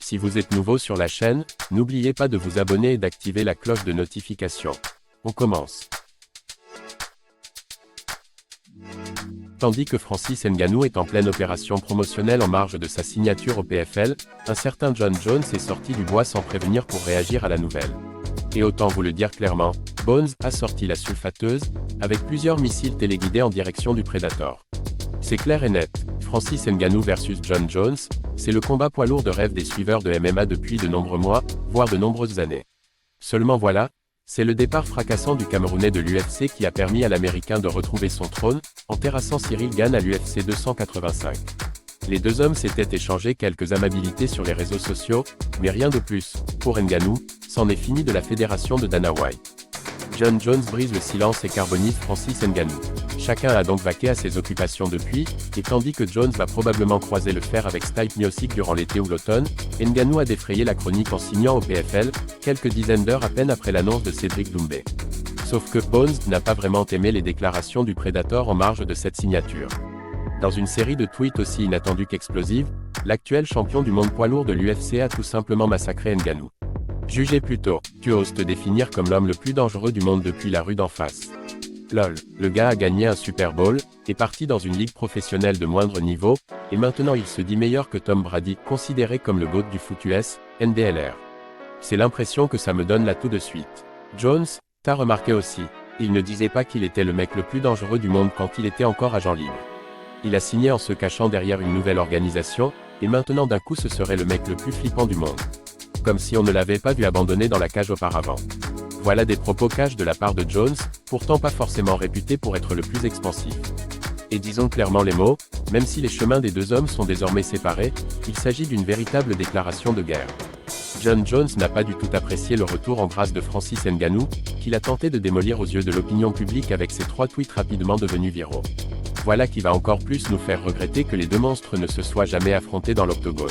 Si vous êtes nouveau sur la chaîne, n'oubliez pas de vous abonner et d'activer la cloche de notification. On commence. Tandis que Francis Ngannou est en pleine opération promotionnelle en marge de sa signature au PFL, un certain Jon Jones est sorti du bois sans prévenir pour réagir à la nouvelle. Et autant vous le dire clairement, Bones a sorti la sulfateuse, avec plusieurs missiles téléguidés en direction du Predator. C'est clair et net, Francis Ngannou versus Jon Jones, c'est le combat poids lourd de rêve des suiveurs de MMA depuis de nombreux mois, voire de nombreuses années. Seulement voilà, c'est le départ fracassant du Camerounais de l'UFC qui a permis à l'Américain de retrouver son trône, en terrassant Cyril Gane à l'UFC 285. Les deux hommes s'étaient échangés quelques amabilités sur les réseaux sociaux, mais rien de plus. Pour Ngannou, c'en est fini de la fédération de Dana White. Jon Jones brise le silence et carbonise Francis Ngannou. Chacun a donc vaqué à ses occupations depuis, et tandis que Jones va probablement croiser le fer avec Stipe Miocic durant l'été ou l'automne, Ngannou a défrayé la chronique en signant au PFL, quelques dizaines d'heures à peine après l'annonce de Cédric Doumbé. Sauf que Bones n'a pas vraiment aimé les déclarations du Predator en marge de cette signature. Dans une série de tweets aussi inattendus qu'explosives, l'actuel champion du monde poids lourd de l'UFC a tout simplement massacré Ngannou. Jugez plutôt, tu oses te définir comme l'homme le plus dangereux du monde depuis la rue d'en face. Lol, le gars a gagné un Super Bowl, est parti dans une ligue professionnelle de moindre niveau, et maintenant il se dit meilleur que Tom Brady, considéré comme le GOAT du foot US, NDLR. C'est l'impression que ça me donne là tout de suite. Jones, t'as remarqué aussi, il ne disait pas qu'il était le mec le plus dangereux du monde quand il était encore agent libre. Il a signé en se cachant derrière une nouvelle organisation, et maintenant d'un coup ce serait le mec le plus flippant du monde. Comme si on ne l'avait pas vu abandonner dans la cage auparavant. Voilà des propos cash de la part de Jones, pourtant pas forcément réputé pour être le plus expansif. Et disons clairement les mots, même si les chemins des deux hommes sont désormais séparés, il s'agit d'une véritable déclaration de guerre. Jon Jones n'a pas du tout apprécié le retour en grâce de Francis Ngannou, qu'il a tenté de démolir aux yeux de l'opinion publique avec ses 3 tweets rapidement devenus viraux. Voilà qui va encore plus nous faire regretter que les deux monstres ne se soient jamais affrontés dans l'octogone.